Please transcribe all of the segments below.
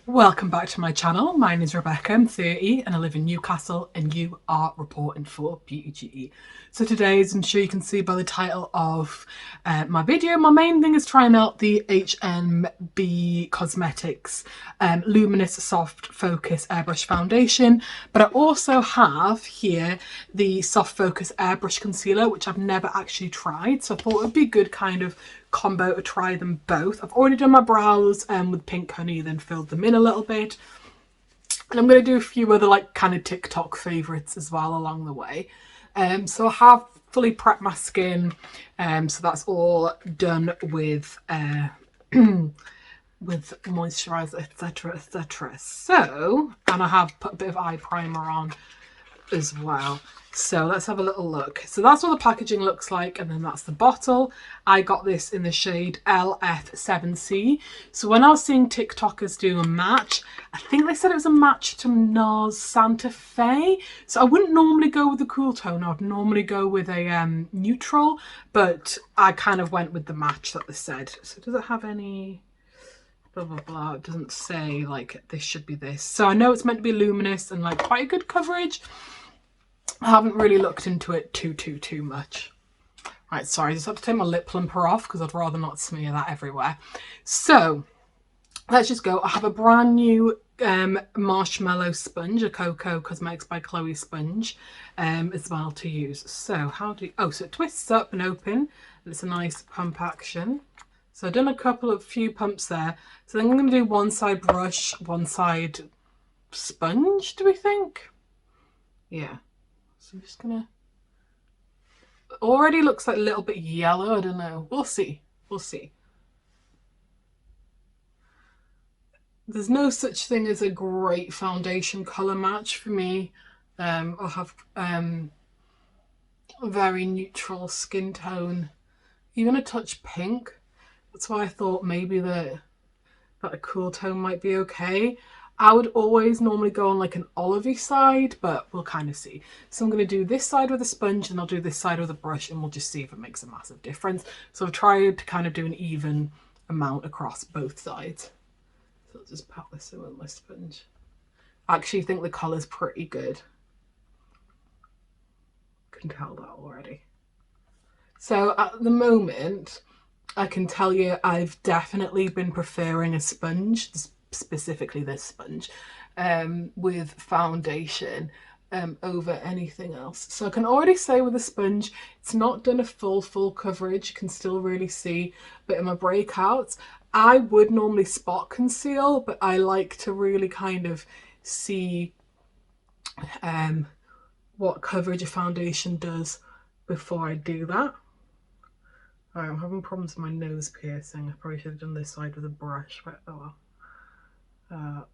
Welcome back to my channel. My name is Rebecca, I'm 30 and I live in Newcastle and you are reporting for Beauty GE. So today, as I'm sure you can see by the title of my video, my main thing is trying out the HNB Cosmetics Luminous Soft Focus Airbrush Foundation, but I also have here the Soft Focus Airbrush Concealer, which I've never actually tried, so I thought it would be a good kind of combo to try them both. I've already done my brows with Pink Honey, then filled them in a little bit. And I'm going to do a few other like kind of TikTok favourites as well along the way. So I have fully prepped my skin. So that's all done with with moisturiser, etc, etc. So, and I have put a bit of eye primer on as well. So let's have a little look. So that's what the packaging looks like, and then that's the bottle. I got this in the shade LF7C. So when I was seeing TikTokers do a match, I think they said it was a match to NARS Santa Fe. So I wouldn't normally go with the cool tone. I'd normally go with a neutral, but I kind of went with the match that they said. So does it have any blah blah blah? It doesn't say like this should be this. So I know it's meant to be luminous and like quite a good coverage. I haven't really looked into it too much. Right, sorry, I just have to take my lip plumper off because I'd rather not smear that everywhere. So let's just go. I have a brand new marshmallow sponge, a Cocoa Cosmetics by Chloe sponge as well to use. So how do you, oh, so it twists up and open and it's a nice pump action. So I've done a few pumps there. So then I'm going to do one side brush, one side sponge, do we think? Yeah. So I'm just gonna, already looks like a little bit yellow, I don't know. We'll see. We'll see. There's no such thing as a great foundation colour match for me. I have a very neutral skin tone, even a touch pink. That's why I thought maybe that a cool tone might be okay. I would always normally go on like an olivey side, but we'll kind of see. So I'm going to do this side with a sponge and I'll do this side with a brush and we'll just see if it makes a massive difference. So I've tried to kind of do an even amount across both sides. So I'll just pat this in with my sponge. I actually think the colour's pretty good. Can tell that already. So at the moment, I can tell you I've definitely been preferring a sponge, specifically this sponge, with foundation over anything else. So I can already say with the sponge, it's not done a full coverage. You can still really see a bit of my breakouts. I would normally spot conceal, but I like to really kind of see what coverage a foundation does before I do that. All right, I'm having problems with my nose piercing. I probably should have done this side with a brush, but oh well.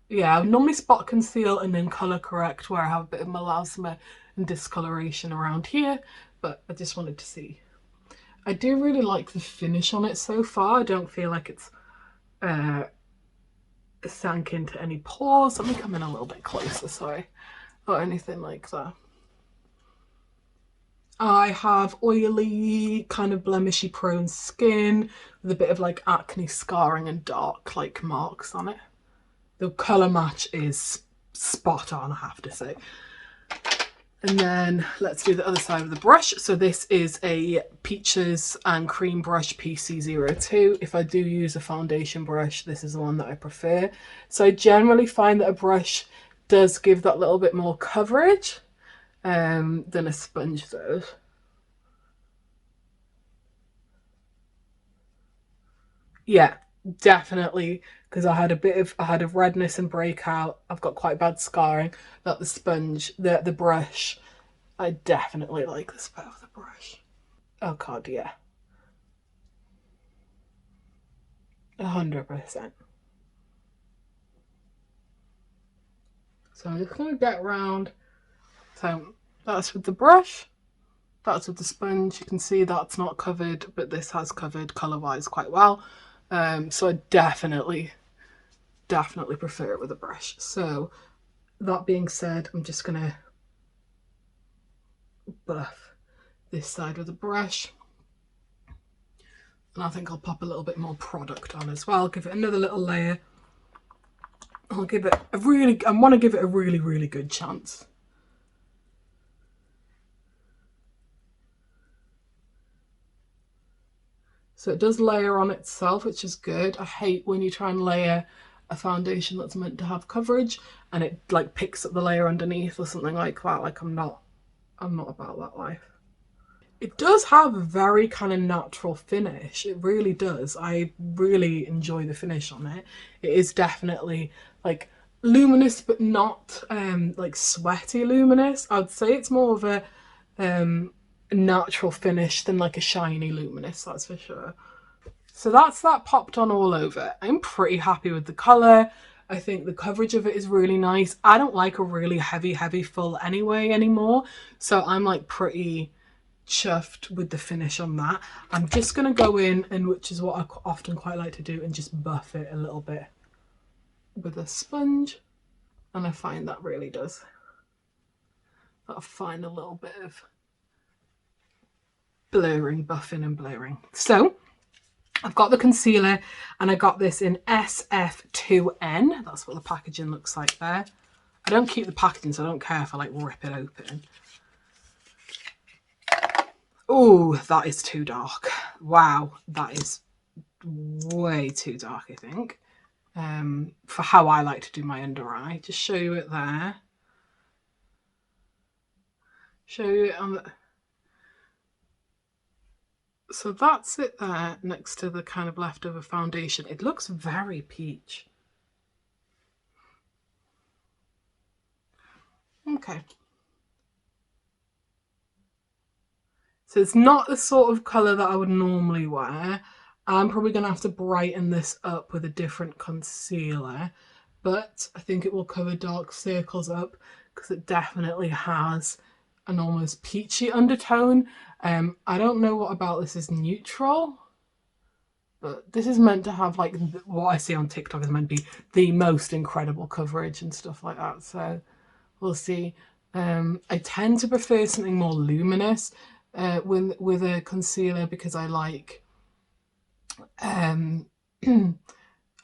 Yeah, I would normally spot conceal and then colour correct where I have a bit of melasma and discoloration around here, but I just wanted to see. I do really like the finish on it so far. I don't feel like it's sank into any pores. Let me come in a little bit closer, sorry, or anything like that. I have oily, kind of blemishy prone skin with a bit of like acne scarring and dark like marks on it. The colour match is spot on, I have to say. And then let's do the other side of the brush. So this is a Peaches and Cream Brush PC02. If I do use a foundation brush, this is the one that I prefer. So I generally find that a brush does give that little bit more coverage than a sponge does. Yeah, definitely, because I had a redness and breakout. I've got quite bad scarring. That the sponge, the brush, I definitely like this better with the brush. Oh god, yeah. 100%. So I'm just gonna get around. So that's with the brush, that's with the sponge. You can see that's not covered, but this has covered colour-wise quite well. So I definitely prefer it with a brush. So that being said, I'm just gonna buff this side with a brush. And I think I'll pop a little bit more product on as well, give it another little layer I'll give it a really, I want to give it a really, really good chance. So it does layer on itself, which is good. I hate when you try and layer a foundation that's meant to have coverage and it like picks up the layer underneath or something like that. Like I'm not about that life. It does have a very kind of natural finish. It really does. I really enjoy the finish on it. It is definitely like luminous, but not like sweaty luminous. I'd say it's more of a natural finish than like a shiny luminous, that's for sure. So that's that popped on all over. I'm pretty happy with the colour. I think the coverage of it is really nice. I don't like a really heavy full anyway anymore. So I'm like pretty chuffed with the finish on that. I'm just going to go in, and which is what I often quite like to do, and just buff it a little bit with a sponge. And I find that really does. I'll find a little bit of blurring, buffing and blurring. So I've got the concealer and I got this in SF2N. That's what the packaging looks like there. I don't keep the packaging, so I don't care if I like rip it open. Oh, that is too dark. Wow, that is way too dark, I think. For how I like to do my under eye. Just show you it there. Show you it on the... So that's it there next to the kind of leftover foundation. It looks very peach. Okay. So it's not the sort of colour that I would normally wear. I'm probably going to have to brighten this up with a different concealer, but I think it will cover dark circles up because it definitely has an almost peachy undertone. I don't know what about this is neutral, but this is meant to have like what I see on TikTok is meant to be the most incredible coverage and stuff like that. So we'll see. I tend to prefer something more luminous with a concealer because I like I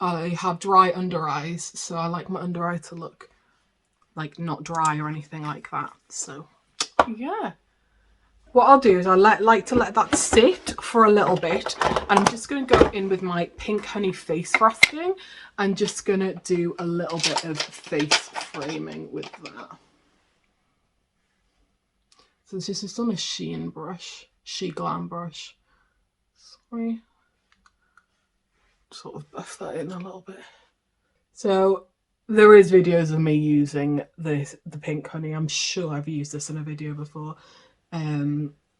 have dry under eyes, so I like my under eye to look like not dry or anything like that. So yeah, what I'll do is I like to let that sit for a little bit, and I'm just going to go in with my Pink Honey face frosting and just going to do a little bit of face framing with that. So this is just on a Shein brush, Glam brush. Sorry. Sort of buff that in a little bit. So there is videos of me using the Pink Honey. I'm sure I've used this in a video before.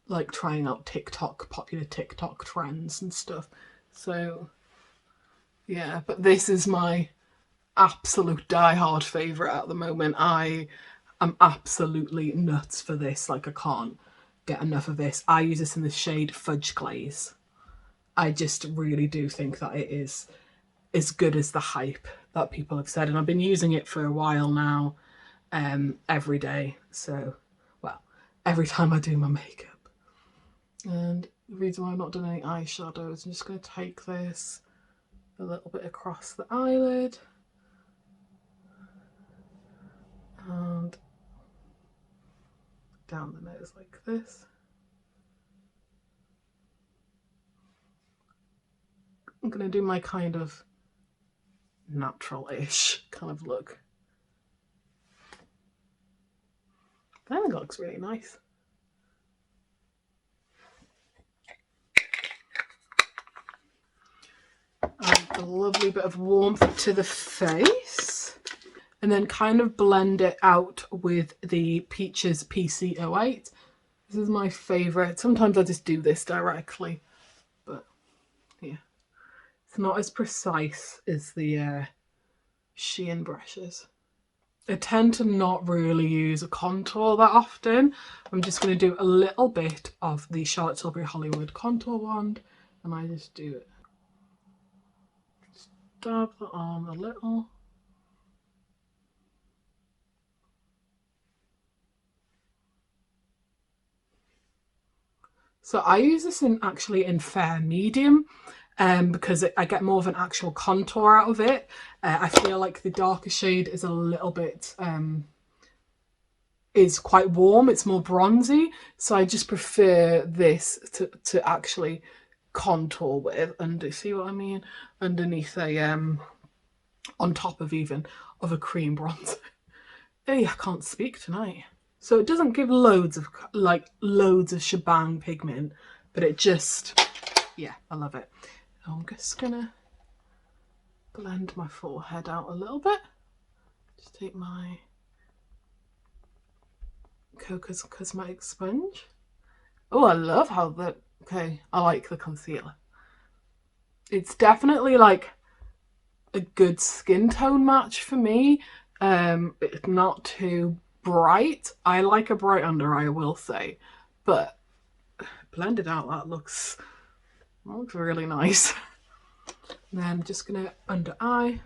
Like trying out popular TikTok trends and stuff. So yeah, but this is my absolute die-hard favourite at the moment. I am absolutely nuts for this. Like I can't get enough of this. I use this in the shade Fudge Glaze. I just really do think that it is as good as the hype that people have said, and I've been using it for a while now, every day. So, well, every time I do my makeup. And the reason why I've not done any eyeshadows, I'm just going to take this a little bit across the eyelid and down the nose like this. I'm going to do my kind of natural-ish kind of look. I think it looks really nice. A lovely bit of warmth to the face, and then kind of blend it out with the Peaches PC08. This is my favourite. Sometimes I just do this directly, but yeah, it's not as precise as the Shein brushes. I tend to not really use a contour that often. I'm just going to do a little bit of the Charlotte Tilbury Hollywood contour wand, and I just do it. Dab that on a little. So I use this actually in fair medium. because I get more of an actual contour out of it. I feel like the darker shade is a little bit, is quite warm, it's more bronzy, so I just prefer this to actually contour with, and see what I mean, underneath a, on top of even, of a cream bronzer. Hey, I can't speak tonight. So it doesn't give loads of, like, loads of shebang pigment, but it just, yeah, I love it. I'm just gonna blend my forehead out a little bit. Just take my Coco's Cosmetic sponge. Oh, I love how the, okay, I like the concealer. It's definitely like a good skin tone match for me. It's not too bright. I like a bright under eye, I will say, but blended out, that looks really nice. And then I'm just gonna under eye.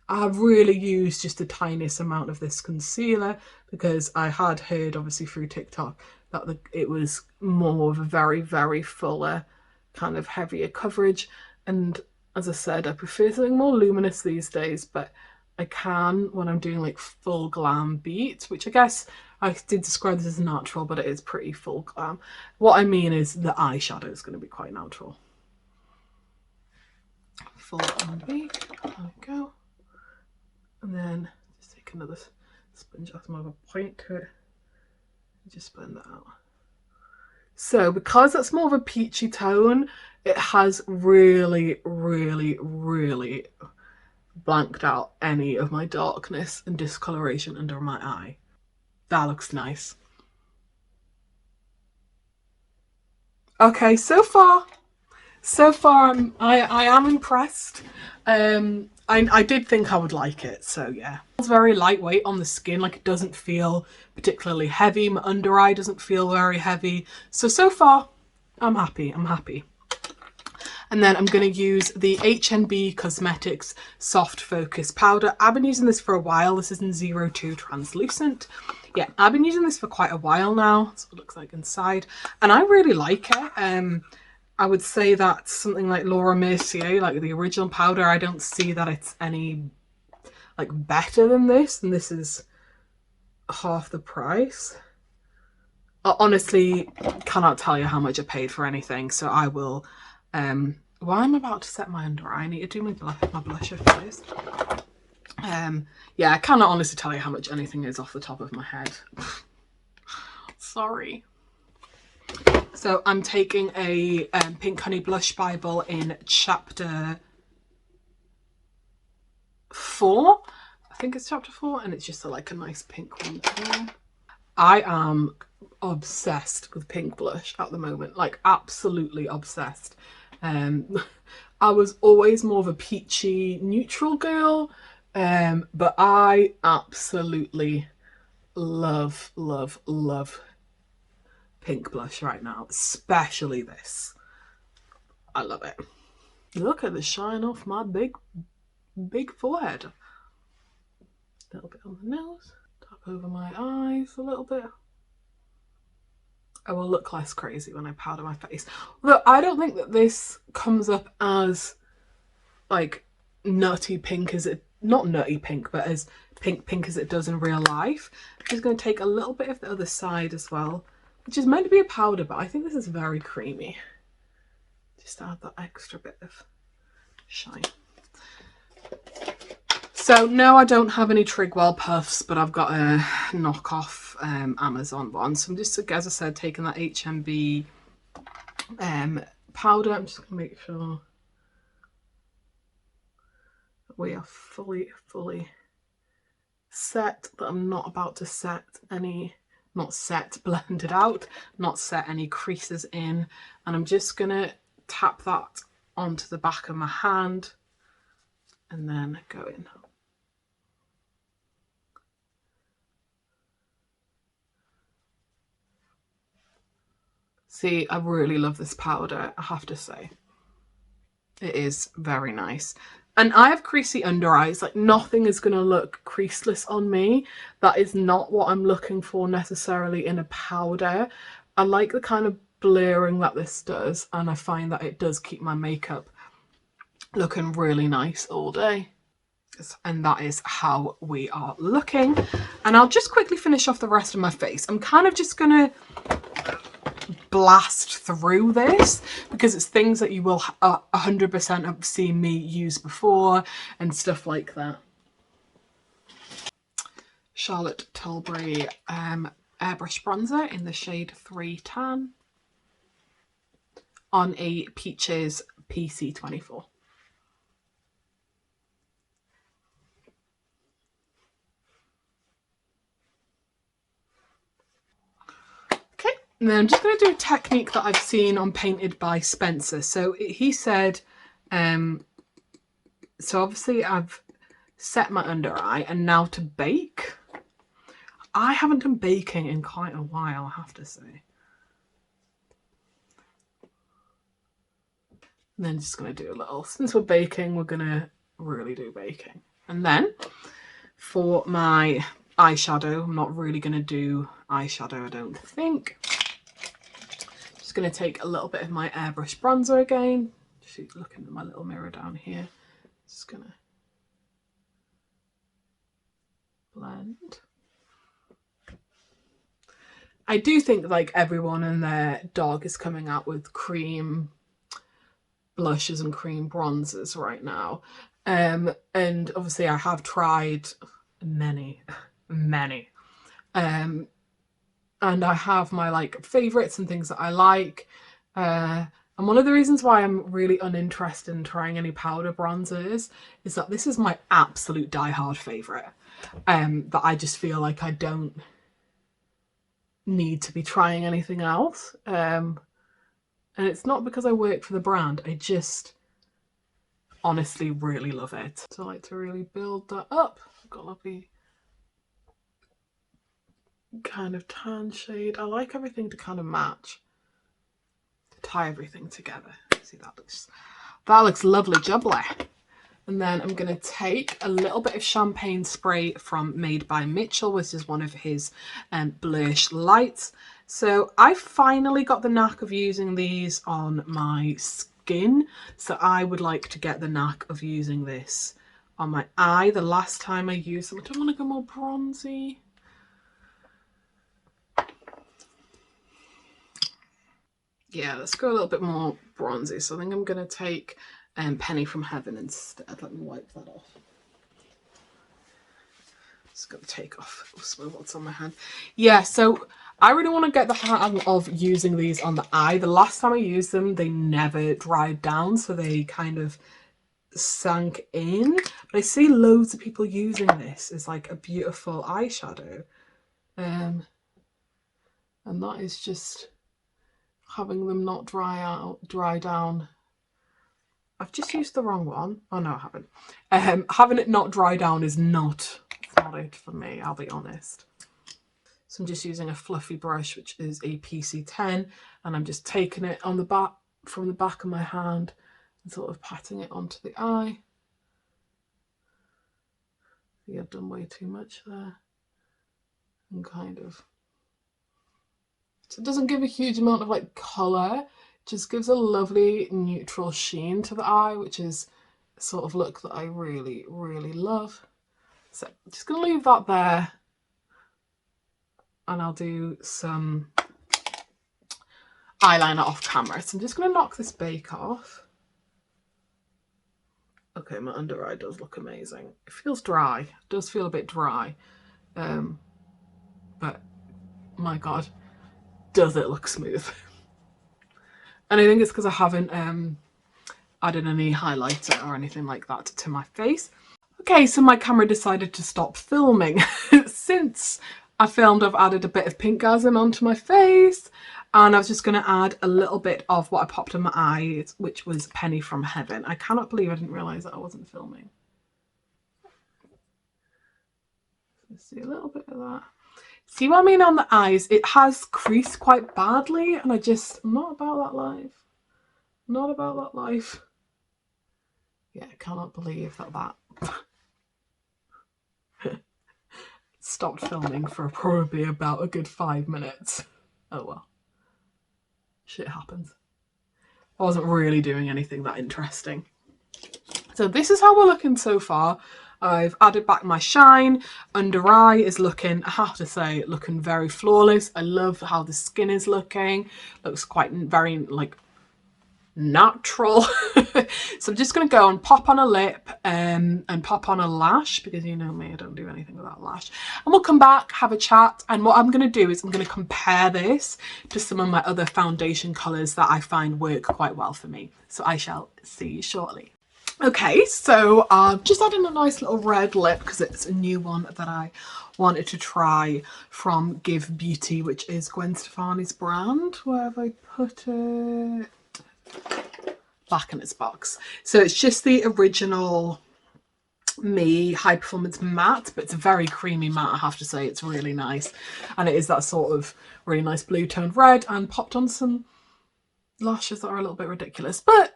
I've really used just the tiniest amount of this concealer because I had heard, obviously through TikTok, that it was more of a very, very fuller, kind of heavier coverage. And as I said, I prefer something more luminous these days, but I can when I'm doing like full glam beats, which I guess I did describe this as natural, but it is pretty full glam. What I mean is the eyeshadow is going to be quite natural. Full on beat, there we go. And then just take another sponge off, more of a point to it, and just blend that out. So because that's more of a peachy tone, it has really, really, really blanked out any of my darkness and discoloration under my eye. That looks nice. Okay, so far I am impressed. I did think I would like it, so yeah. It's very lightweight on the skin, like it doesn't feel particularly heavy. My under eye doesn't feel very heavy. So far, I'm happy, And then I'm going to use the HNB Cosmetics Soft Focus Powder. I've been using this for a while. This is in 02 Translucent. Yeah, I've been using this for quite a while now. That's what it looks like inside. And I really like it. I would say that something like Laura Mercier, like the original powder, I don't see that it's any like better than this, and this is half the price. I honestly cannot tell you how much I paid for anything, so I will, while I'm about to set my under eye, I need to do my blusher first. Yeah, I cannot honestly tell you how much anything is off the top of my head. Sorry. So I'm taking a Pink Honey Blush Bible in chapter 4. I think it's chapter 4, and it's just like a nice pink one too. I am obsessed with pink blush at the moment, like absolutely obsessed. I was always more of a peachy neutral girl, but I absolutely love pink blush right now, especially this. I love it. Look at the shine off my big forehead. A little bit on the nose, tap over my eyes a little bit. I will look less crazy when I powder my face. Although I don't think that this comes up as like nutty pink as it, not nutty pink, but as pink as it does in real life. I'm just going to take a little bit of the other side as well, which is meant to be a powder, but I think this is very creamy. Just add that extra bit of shine. So no, I don't have any Trigwell puffs, but I've got a knockoff Amazon one. So I'm just, as I said, taking that HNB powder. I'm just going to make sure that we are fully set, that I'm not about to set any, blended out, not set any creases in. And I'm just going to tap that onto the back of my hand and then go in. See, I really love this powder, I have to say. It is very nice. And I have creasy under eyes, like nothing is going to look creaseless on me. That is not what I'm looking for necessarily in a powder. I like the kind of blurring that this does, and I find that it does keep my makeup looking really nice all day. And that is how we are looking. And I'll just quickly finish off the rest of my face. I'm kind of just gonna blast through this because it's things that you will 100% have seen me use before and stuff like that. Charlotte Tilbury airbrush bronzer in the shade 3 Tan on a Peaches PC24. Okay, and then I'm just going to do a technique that I've seen on Painted by Spencer. So he said, so obviously I've set my under eye and now to bake. I haven't done baking in quite a while, I have to say. And then just going to do a little, since we're baking, we're going to really do baking. And then for my eyeshadow, I'm not really going to do eyeshadow, I don't think. Just going to take a little bit of my airbrush bronzer again. Just looking at my little mirror down here. Just going to blend. I do think like everyone and their dog is coming out with cream blushes and cream bronzers right now. And obviously I have tried many. And I have my like favorites and things that I like. And one of the reasons why I'm really uninterested in trying any powder bronzers is that this is my absolute diehard favorite. That I just feel like I don't need to be trying anything else. And it's not because I work for the brand, I just honestly really love it. So I like to really build that up. I've got a lovely kind of tan shade. I like everything to kind of match, to tie everything together. See, that looks lovely jubbly. And then I'm going to take a little bit of champagne spray from Made by Mitchell, which is one of his blush lights. So I finally got the knack of using these on my skin. So I would like to get the knack of using this on my eye. The last time I used them, I don't want to go more bronzy. Yeah, let's go a little bit more bronzy. So I think I'm going to take Penny from Heaven instead. Let me wipe that off. Just going to take off some of what's on my hand. Yeah, so I really want to get the hang of using these on the eye. The last time I used them, they never dried down, so they kind of sank in. But I see loads of people using this as like a beautiful eyeshadow. And that is just having them not dry down. I've just used the wrong one. Oh no, I haven't. Having it not dry down is not it for me, I'll be honest. So I'm just using a fluffy brush, which is a PC10, and I'm just taking it on the back, from the back of my hand, and sort of patting it onto the eye. I think I've done way too much there. And kind of, so it doesn't give a huge amount of like colour, just gives a lovely neutral sheen to the eye, which is a sort of look that I really, really love. So I'm just going to leave that there, and I'll do some eyeliner off camera. So I'm just going to knock this bake off. Okay, my under eye does look amazing. It feels dry, it does feel a bit dry, but my God, does it look smooth. And I think it's because I haven't added any highlighter or anything like that to my face. Okay, so my camera decided to stop filming. Since I filmed, I've added a bit of Pinkgasm onto my face, and I was just going to add a little bit of what I popped in my eyes, which was Penny from Heaven. I cannot believe I didn't realise that I wasn't filming. Let's see a little bit of that. See what I mean on the eyes? It has creased quite badly, and I'm not about that life. Not about that life. Yeah, I cannot believe that stopped filming for probably about a good 5 minutes. Oh well. shit happens. I wasn't really doing anything that interesting. So this is how we're looking so far. I've added back my shine. Under eye is looking, I have to say, looking very flawless. I love how the skin is looking. Looks quite very like natural. So I'm just going to go and pop on a lip and pop on a lash, because you know me, I don't do anything without lash. And we'll come back, have a chat, and what I'm going to do is I'm going to compare this to some of my other foundation colours that I find work quite well for me. So I shall see you shortly. Okay, so I've just added a nice little red lip because it's a new one that I wanted to try from Give Beauty, which is Gwen Stefani's brand. Where have I put it? Back in its box. So it's just the original Me High Performance Matte, but it's a very creamy matte, I have to say. It's really nice. And it is that sort of really nice blue toned red, and popped on some lashes that are a little bit ridiculous, but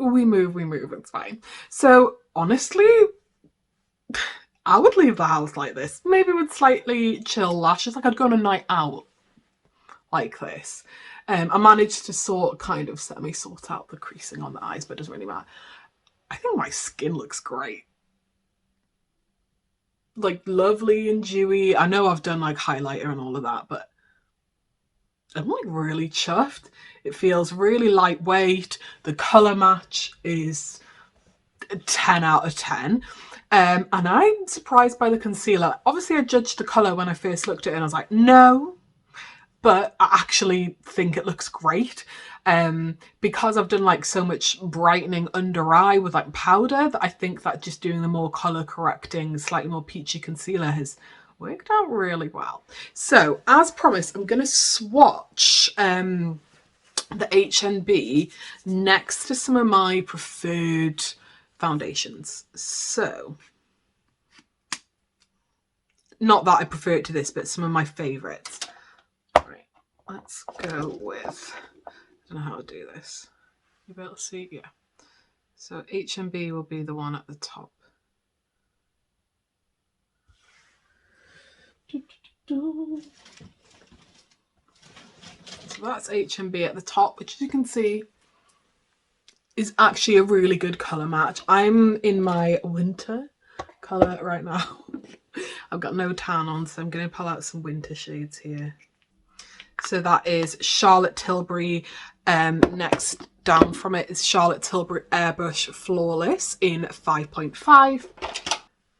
we move, it's fine. So honestly, I would leave the house like this, maybe with slightly chill lashes. Like I'd go on a night out like this. I managed to kind of sort out the creasing on the eyes, but it doesn't really matter. I think my skin looks great. Like lovely and dewy. I know I've done like highlighter and all of that, but I'm like really chuffed. It feels really lightweight. The colour match is 10 out of 10. And I'm surprised by the concealer. Obviously I judged the colour when I first looked at it and I was like, no. But I actually think it looks great. Because I've done like so much brightening under eye with like powder, that I think that just doing the more colour correcting, slightly more peachy concealer has worked out really well. So as promised, I'm going to swatch the HNB next to some of my preferred foundations. So not that I prefer it to this, but some of my favourites. Right, let's go with, I don't know how to do this. You'll be able to see, yeah. So HNB will be the one at the top. So that's HNB at the top, which as you can see is actually a really good colour match. I'm in my winter colour right now. I've got no tan on, so I'm going to pull out some winter shades here. So that is Charlotte Tilbury. Next down from it is Charlotte Tilbury Airbrush Flawless in 5.5.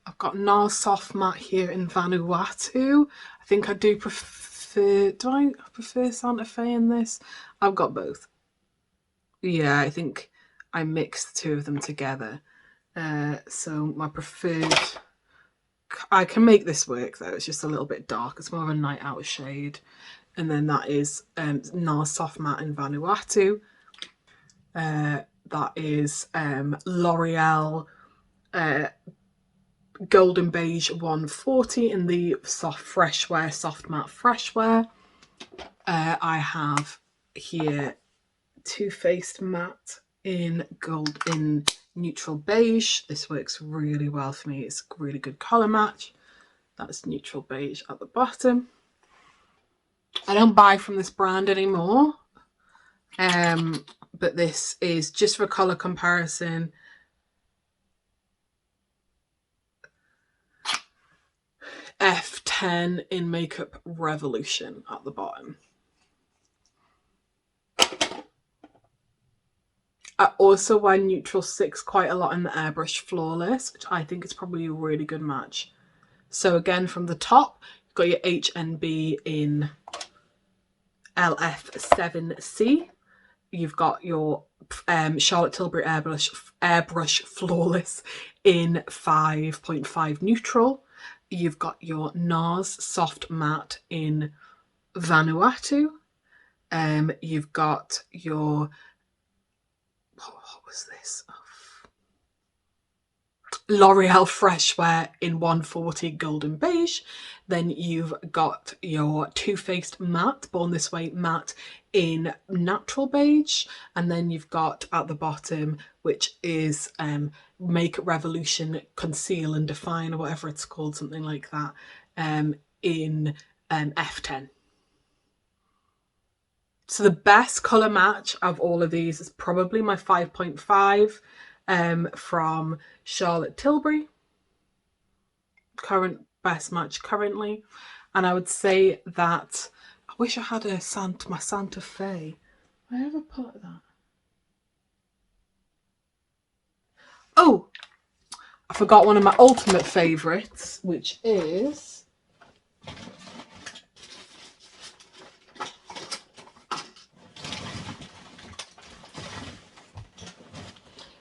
I've got NARS Soft Matte here in Vanuatu. I think I do prefer, do I prefer Santa Fe in this? I've got both. Yeah, I think I mixed the two of them together. So my preferred, I can make this work though, it's just a little bit dark. It's more of a night out shade. And then that is NARS Soft Matte in Vanuatu. That is L'Oreal Golden Beige 140 in the soft freshwear, soft matte freshwear. I have here Too Faced Matte in gold in neutral beige. This works really well for me. It's a really good colour match. That's neutral beige at the bottom. I don't buy from this brand anymore, but this is just for colour comparison. F10 in Makeup Revolution at the bottom. I also wear neutral 6 quite a lot in the Airbrush Flawless, which I think is probably a really good match. So again, from the top, you've got your HNB in LF7C. You've got your Charlotte Tilbury Airbrush Flawless in 5.5 neutral. You've got your NARS Soft Matte in Vanuatu. You've got your, what was this? L'Oreal Freshwear in 140 Golden Beige. Then you've got your Too Faced Matte, Born This Way Matte in Natural Beige. And then you've got at the bottom, which is Makeup Revolution Conceal and Define, or whatever it's called, something like that, in F10. So the best colour match of all of these is probably my 5.5 from Charlotte Tilbury. Current best match currently. And I would say that I wish I had my Santa Fe. Where have I put that? Oh, I forgot one of my ultimate favourites, which is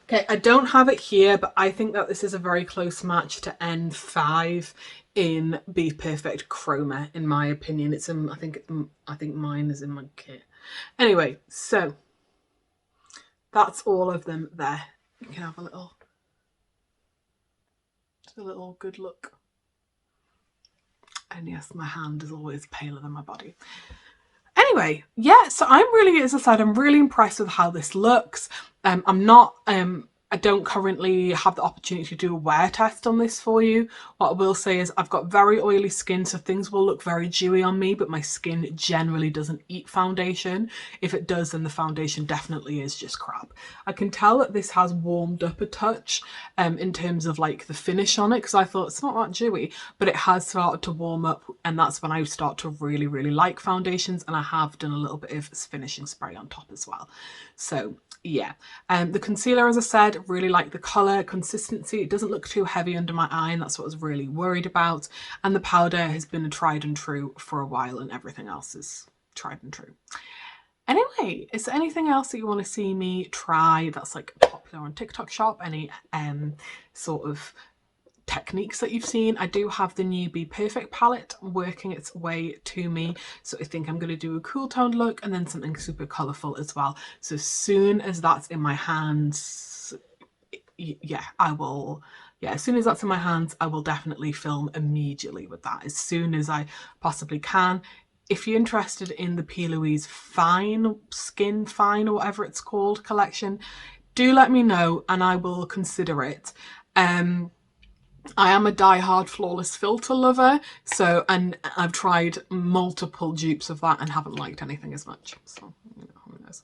okay, I don't have it here, but I think that this is a very close match to N5 in Be Perfect Chroma, in my opinion. It's in, I think mine is in my kit. Anyway, so that's all of them there. You can have a little good look. And yes, my hand is always paler than my body. Anyway, yeah, so as I said, I'm really impressed with how this looks. I don't currently have the opportunity to do a wear test on this for you. What I will say is I've got very oily skin, so things will look very dewy on me, but my skin generally doesn't eat foundation. If it does, then the foundation definitely is just crap. I can tell that this has warmed up a touch in terms of like the finish on it, because I thought it's not that dewy, but it has started to warm up, and that's when I start to really, really like foundations, and I have done a little bit of finishing spray on top as well. So yeah, the concealer, as I said, really like the colour, consistency. It doesn't look too heavy under my eye, and that's what I was really worried about. And the powder has been a tried and true for a while, and everything else is tried and true. Anyway, is there anything else that you want to see me try that's like popular on TikTok Shop? Any sort of techniques that you've seen? I do have the new Be Perfect palette working its way to me, so I think I'm going to do a cool toned look and then something super colourful as well. So as soon as that's in my hands, yeah, as soon as that's in my hands, I will definitely film immediately with that as soon as I possibly can. If you're interested in the P. Louise Fine, Skin Fine, or whatever it's called collection, do let me know and I will consider it. I am a die-hard Flawless Filter lover, so, and I've tried multiple dupes of that and haven't liked anything as much, so, you know, who knows.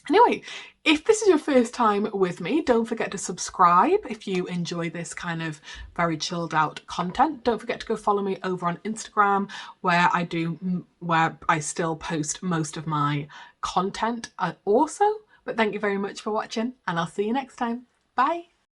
Anyway, if this is your first time with me, don't forget to subscribe if you enjoy this kind of very chilled out content. Don't forget to go follow me over on Instagram, where I still post most of my content also. But thank you very much for watching, and I'll see you next time. Bye.